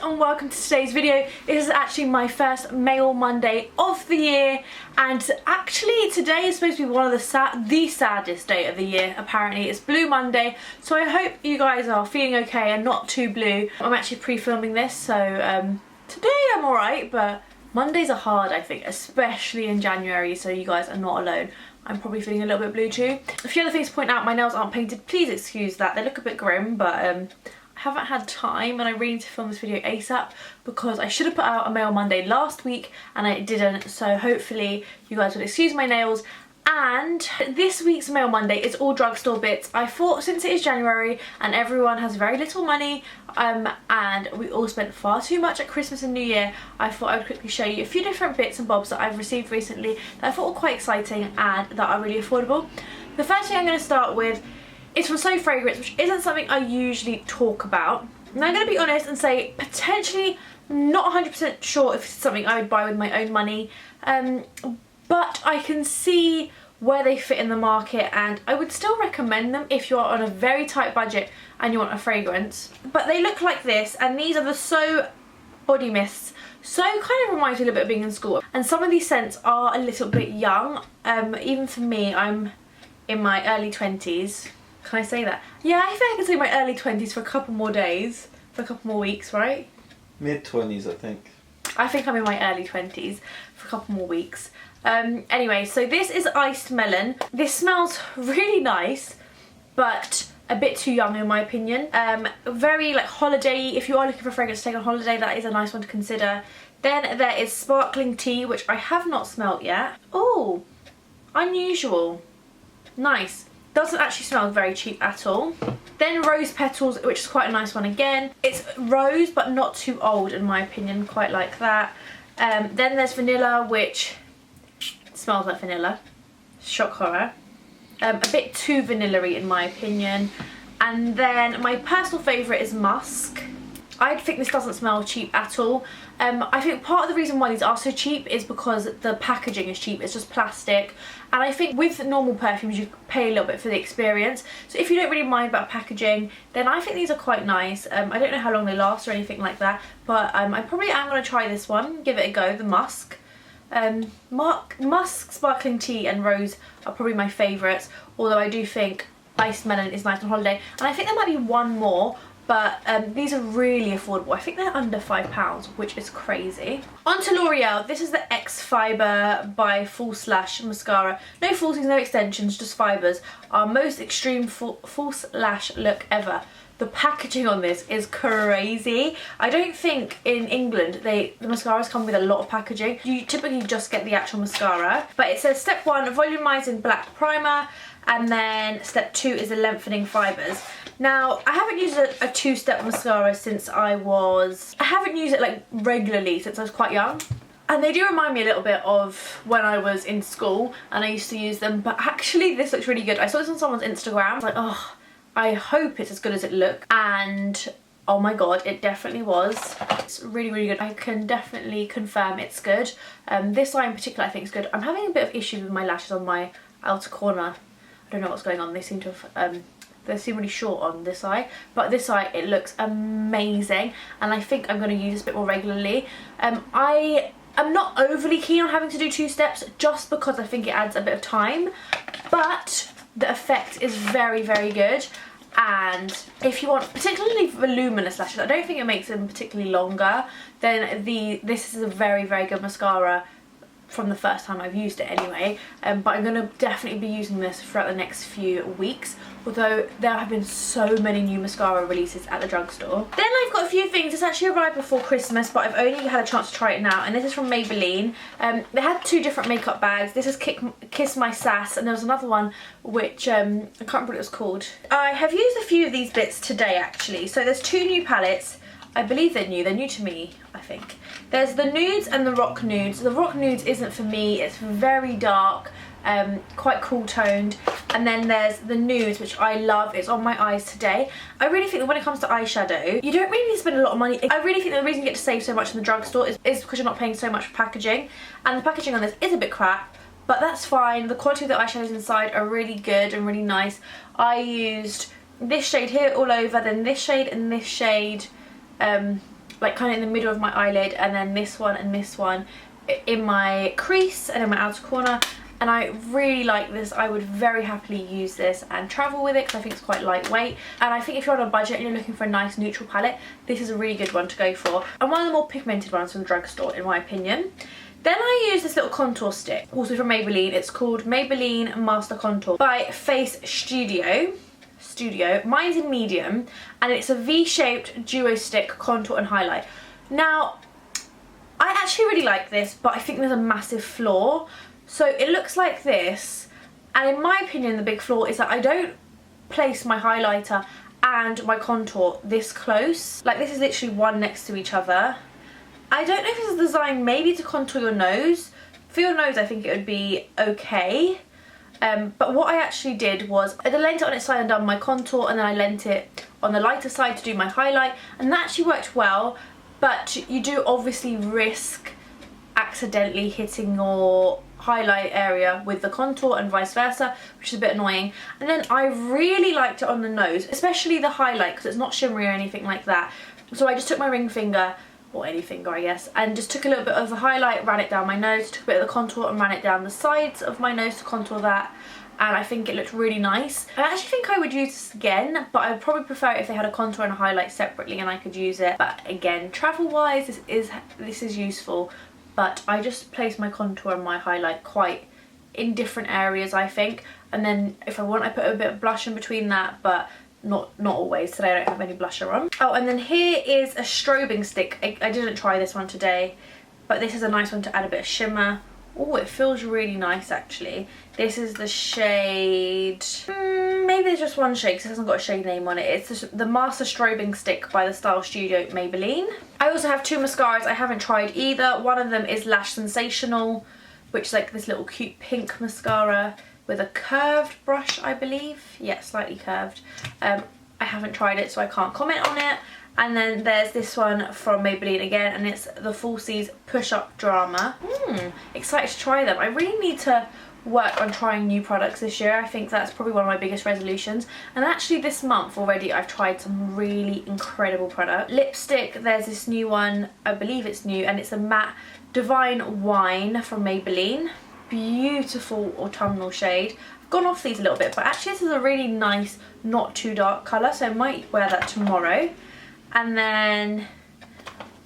and welcome to today's video. This is actually my first Mail Monday of the year, and actually today is supposed to be one of the saddest day of the year. Apparently it's Blue Monday, so I hope you guys are feeling okay and not too blue. I'm actually pre-filming this, so today I'm alright, but Mondays are hard, I think, especially in January, so you guys are not alone. I'm probably feeling a little bit blue too. A few other things to point out: my nails aren't painted, please excuse that. They look a bit grim, but I haven't had time and I really need to film this video ASAP because I should have put out a Mail Monday last week and I didn't, so hopefully you guys will excuse my nails. And this week's Mail Monday is all drugstore bits. I thought, since it is January and everyone has very little money and we all spent far too much at Christmas and New Year, I thought I would quickly show you a few different bits and bobs that I've received recently that I thought were quite exciting and that are really affordable. The first thing I'm going to start with is from So Fragrance, which isn't something I usually talk about. And I'm going to be honest and say potentially not 100% sure if it's something I would buy with my own money, but I can see where they fit in the market and I would still recommend them if you're on a very tight budget and you want a fragrance. But they look like this, and these are the So body mists. So kind of reminds me a little bit of being in school, and some of these scents are a little bit young. Even for me, I'm in my early 20s. Can I say that? Yeah, I think I can say my early 20s for a couple more days, for a couple more weeks, right? Mid-20s, I think. I think I'm in my early 20s for a couple more weeks. Anyway, so this is Iced Melon. This smells really nice, but a bit too young in my opinion. Very like holiday-y. If you are looking for a fragrance to take on holiday, that is a nice one to consider. Then there is Sparkling Tea, which I have not smelt yet. Oh, unusual. Nice. Doesn't actually smell very cheap at all. Then Rose Petals, which is quite a nice one again. It's rose but not too old in my opinion, quite like that. Then there's Vanilla, which smells like vanilla. Shock horror. A bit too vanilla-y in my opinion. And then my personal favourite is Musk. I think this doesn't smell cheap at all. I think part of the reason why these are so cheap is because the packaging is cheap. It's just plastic, and I think with normal perfumes you pay a little bit for the experience. So if you don't really mind about packaging, then I think these are quite nice. I don't know how long they last or anything like that, but I probably am going to try this one, give it a go, the Musk. Musk, Sparkling Tea and Rose are probably my favourites, although I do think Iced Melon is nice on holiday, and I think there might be one more. But these are really affordable. I think they're under £5, which is crazy. On to L'Oreal. This is the X Fiber by False Lash Mascara. No falsies, no extensions, just fibres. Our most extreme false lash look ever. The packaging on this is crazy. I don't think in England the mascaras come with a lot of packaging. You typically just get the actual mascara. But it says step 1, volumizing black primer. And then step 2 is the lengthening fibres. Now, I haven't used a two-step mascara since I haven't used it like regularly since I was quite young. And they do remind me a little bit of when I was in school and I used to use them, but actually this looks really good. I saw this on someone's Instagram. I was like, oh, I hope it's as good as it looked. And oh my god, it definitely was. It's really, really good. I can definitely confirm it's good. This eye in particular I think is good. I'm having a bit of issues with my lashes on my outer corner. I don't know what's going on. They seem to have, they seem really short on this eye, but this eye it looks amazing, and I think I'm going to use this a bit more regularly. I am not overly keen on having to do 2 steps just because I think it adds a bit of time, but the effect is very, very good. And if you want particularly voluminous lashes, I don't think it makes them particularly longer, then this is a very, very good mascara from the first time I've used it anyway. But I'm going to definitely be using this throughout the next few weeks, although there have been so many new mascara releases at the drugstore. Then I've got a few things. It's actually arrived before Christmas, but I've only had a chance to try it now, and this is from Maybelline. They had 2 different makeup bags. This is Kiss My Sass, and there was another one which I can't remember what it was called. I have used a few of these bits today actually. So there's 2 new palettes. I believe they're new to me, I think. There's the Nudes and the Rock Nudes. The Rock Nudes isn't for me, it's very dark, quite cool toned. And then there's the Nudes, which I love, it's on my eyes today. I really think that when it comes to eyeshadow, you don't really need to spend a lot of money. I really think the reason you get to save so much in the drugstore is because you're not paying so much for packaging. And the packaging on this is a bit crap, but that's fine. The quality of the eyeshadows inside are really good and really nice. I used this shade here all over, then this shade and this shade like kind of in the middle of my eyelid, and then this one and this one in my crease and in my outer corner. And I really like this. I would very happily use this and travel with it because I think it's quite lightweight. And I think if you're on a budget and you're looking for a nice neutral palette, this is a really good one to go for. And one of the more pigmented ones from the Drugstore, in my opinion. Then I use this little contour stick, also from Maybelline. It's called Maybelline Master Contour by Face Studio. Mine's in medium, and it's a V-shaped duo stick contour and highlight. Now, I actually really like this, but I think there's a massive flaw. So it looks like this, and in my opinion the big flaw is that I don't place my highlighter and my contour this close. Like, this is literally one next to each other. I don't know if this is designed maybe to contour your nose. For your nose I think it would be okay. But what I actually did was I lent it on its side and done my contour, and then I lent it on the lighter side to do my highlight, and that actually worked well. But you do obviously risk accidentally hitting your highlight area with the contour and vice versa, which is a bit annoying. And then I really liked it on the nose, especially the highlight, because it's not shimmery or anything like that. So I just took my ring finger, or any finger I guess, and just took a little bit of the highlight, ran it down my nose, took a bit of the contour and ran it down the sides of my nose to contour that. And I think it looked really nice. I actually think I would use this again, but I would probably prefer it if they had a contour and a highlight separately and I could use it. But again, travel wise this is useful, but I just place my contour and my highlight quite in different areas, I think. And then if I want, I put a bit of blush in between that, but not always. Today I don't have any blusher on. Oh, and then here is a strobing stick. I didn't try this one today, but this is a nice one to add a bit of shimmer. Oh, it feels really nice actually. This is the shade, maybe there's just one shade because it hasn't got a shade name on it. It's the Master Strobing Stick by the Style Studio Maybelline. I also have two mascaras I haven't tried either. One of them is Lash Sensational, which is like this little cute pink mascara with a curved brush, I believe. Yeah, slightly curved. I haven't tried it, so I can't comment on it. And then there's this one from Maybelline again, and it's the Falsies Push Up Drama. Excited to try them. I really need to work on trying new products this year. I think that's probably one of my biggest resolutions. And actually this month already I've tried some really incredible products. Lipstick, there's this new one, I believe it's new, and it's a matte Divine Wine from Maybelline. Beautiful autumnal shade. I've gone off these a little bit, but actually this is a really nice, not too dark colour, so I might wear that tomorrow. And then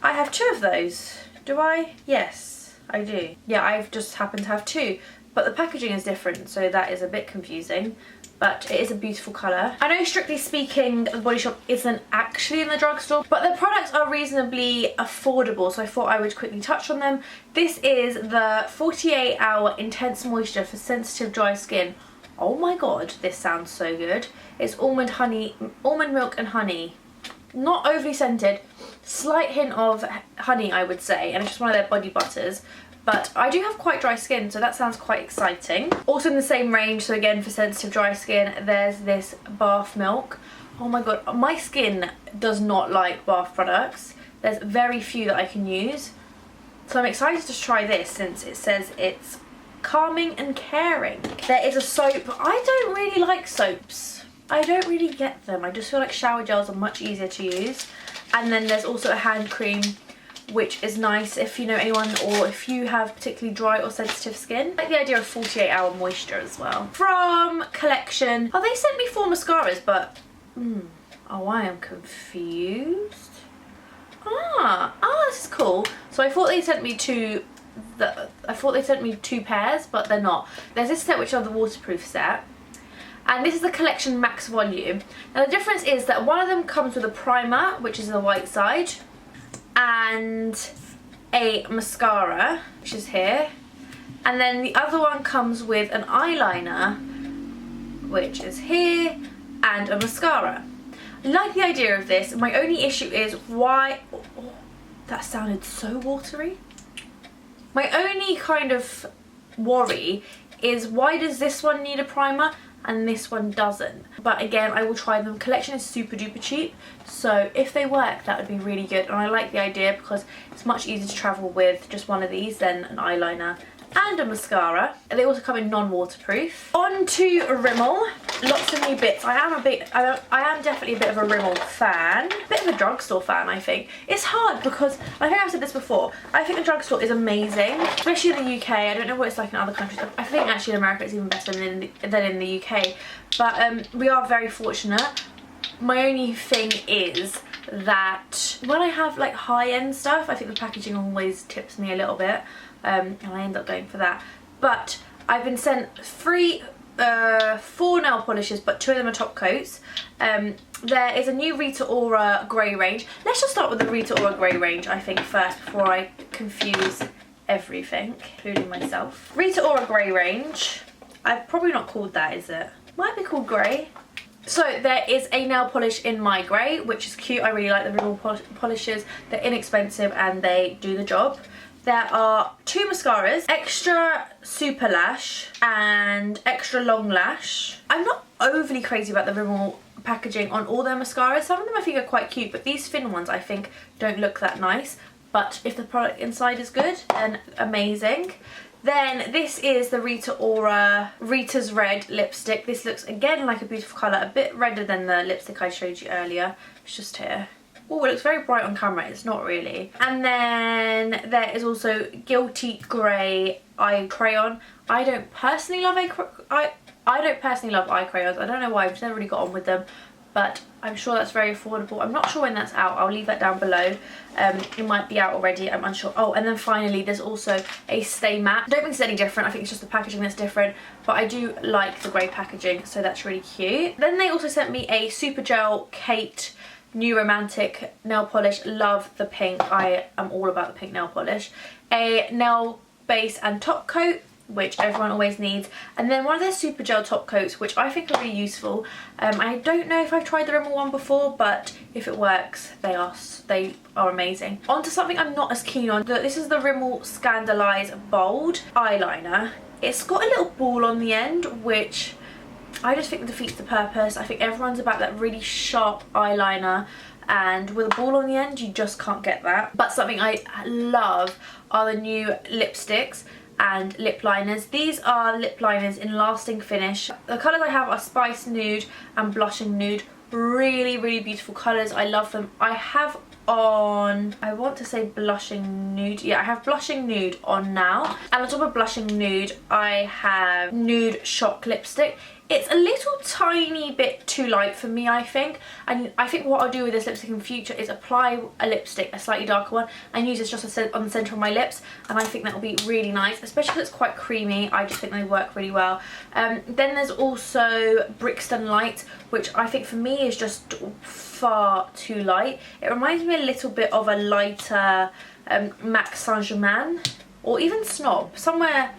I have two of those. Do I? Yes, I do. Yeah, I've just happened to have two, but the packaging is different, so that is a bit confusing, but it is a beautiful colour. I know strictly speaking the Body Shop isn't actually in the Drugstore, but the products are reasonably affordable, so I thought I would quickly touch on them. This is the 48-hour Intense Moisture for Sensitive Dry Skin. Oh my god, this sounds so good. It's almond milk and honey. Not overly scented, slight hint of honey I would say, and it's just one of their body butters. But I do have quite dry skin, so that sounds quite exciting. Also in the same range, so again for sensitive dry skin, there's this bath milk. Oh my god, my skin does not like bath products. There's very few that I can use. So I'm excited to try this since it says it's calming and caring. There is a soap. I don't really like soaps. I don't really get them. I just feel like shower gels are much easier to use. And then there's also a hand cream, which is nice if you know anyone or if you have particularly dry or sensitive skin. I like the idea of 48-hour moisture as well. From Collection. Oh, they sent me 4 mascaras, but oh, I am confused. This is cool. So I thought they sent me two pairs, but they're not. There's this set which are the waterproof set. And this is the Collection Max Volume. Now the difference is that one of them comes with a primer, which is the white side, and a mascara, which is here. And then the other one comes with an eyeliner, which is here, and a mascara. I like the idea of this. My only issue is why... Oh, that sounded so watery. My only kind of worry is why does this one need a primer and this one doesn't? But again, I will try them. Collection is super duper cheap, so if they work that would be really good. And I like the idea because it's much easier to travel with just one of these than an eyeliner and a mascara. And they also come in non-waterproof. On to Rimmel. Lots of new bits. I am definitely a bit of a Rimmel fan. A bit of a Drugstore fan, I think. It's hard because, I think I've said this before, I think the Drugstore is amazing, especially in the UK. I don't know what it's like in other countries. I think actually in America it's even better than in the UK. But we are very fortunate. My only thing is that when I have like high-end stuff, I think the packaging always tips me a little bit, and I end up going for that. But I've been sent 4 nail polishes, but 2 of them are top coats. There is a new Rita Ora grey range. Let's just start with the Rita Ora grey range, I think, first, before I confuse everything, including myself. Rita Ora grey range. I've probably not called that, is it? Might be called grey. So there is a nail polish in my grey, which is cute. I really like the Rimmel polishes. They're inexpensive and they do the job. There are 2 mascaras, Extra Super Lash and Extra Long Lash. I'm not overly crazy about the Rimmel packaging on all their mascaras. Some of them I think are quite cute, but these thin ones I think don't look that nice. But if the product inside is good, then amazing. Then this is the Rita Ora Rita's Red lipstick. This looks again like a beautiful colour, a bit redder than the lipstick I showed you earlier. It's just here. Oh, it looks very bright on camera. It's not really. And then there is also Guilty Grey Eye Crayon. I don't personally love eye crayons. I don't know why. I've just never really got on with them. But I'm sure that's very affordable. I'm not sure when that's out. I'll leave that down below. It might be out already. I'm unsure. Oh, and then finally, there's also a Stay Matte. I don't think it's any different. I think it's just the packaging that's different. But I do like the grey packaging, so that's really cute. Then they also sent me a Super Gel Kate New Romantic nail polish. Love the pink. I am all about the pink nail polish. A nail base and top coat, which everyone always needs, and then one of their super gel top coats, which I think are really useful. I don't know if I've tried the Rimmel one before, but if it works, they are amazing. On to something I'm not as keen on. This is the Rimmel Scandaleyes Bold Eyeliner. It's got a little ball on the end, which I just think defeats the purpose. I think everyone's about that really sharp eyeliner, and with a ball on the end, you just can't get that. But something I love are the new lipsticks and lip liners. These are lip liners in Lasting Finish. The colours I have are Spice Nude and Blushing Nude. Really, really beautiful colours. I love them. I have on, I want to say Blushing Nude. Yeah, I have Blushing Nude on now. And on top of Blushing Nude, I have Nude Shock Lipstick. It's a little tiny bit too light for me, I think. And I think what I'll do with this lipstick in future is apply a lipstick, a slightly darker one, and use this just on the centre of my lips. And I think that will be really nice, especially because it's quite creamy. I just think they work really well. Then there's also Brixton Light, which I think for me is just far too light. It reminds me a little bit of a lighter Max Saint Germain, or even Snob. Somewhere,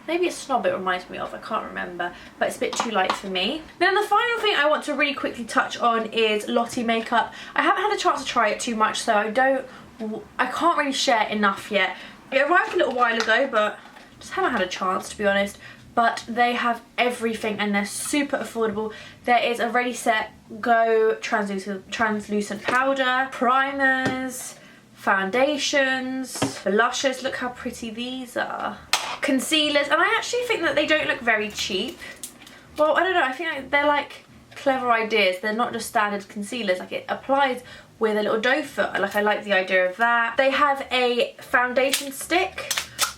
maybe it's Snob it reminds me of, I can't remember, but it's a bit too light for me. Then the final thing I want to really quickly touch on is Lottie makeup. I haven't had a chance to try it too much, so I can't really share enough yet. It arrived a little while ago, but just haven't had a chance, to be honest. But they have everything and they're super affordable. There is a Ready Set Go translucent powder, primers, foundations, blushes. Look how pretty these are. Concealers, and I actually think that they don't look very cheap. Well, I don't know, I think they're like clever ideas. They're not just standard concealers, like it applies with a little doe foot. Like, I like the idea of that. They have a foundation stick,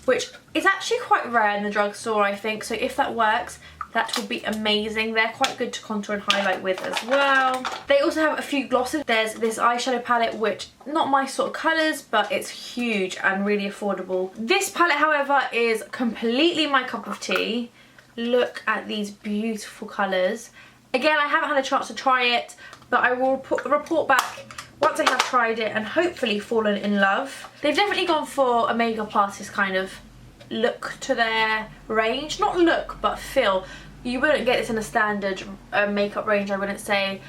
which is actually quite rare in the drugstore, I think, so if that works, that will be amazing. They're quite good to contour and highlight with as well. They also have a few glosses. There's this eyeshadow palette, which not my sort of colours, but it's huge and really affordable. This palette, however, is completely my cup of tea. Look at these beautiful colours. Again, I haven't had a chance to try it, but I will report back once I have tried it and hopefully fallen in love. They've definitely gone for a makeup artist kind of look to their range. Not look, but feel. You wouldn't get this in a standard makeup range, I wouldn't say.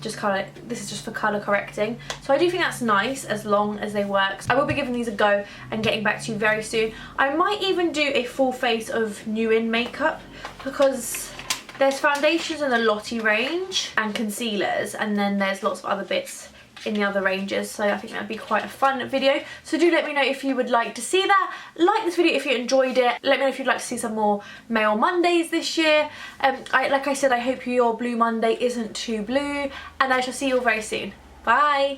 Just colour. This is just for colour correcting. So I do think that's nice as long as they work. I will be giving these a go and getting back to you very soon. I might even do a full face of new in makeup, because there's foundations in the Lottie range and concealers, and then there's lots of other bits in the other ranges, so I think that would be quite a fun video. So do let me know if you would like to see that. Like this video if you enjoyed it. Let me know if you'd like to see some more Mail Mondays this year. Like I said, I hope your Blue Monday isn't too blue, and I shall see you all very soon. Bye!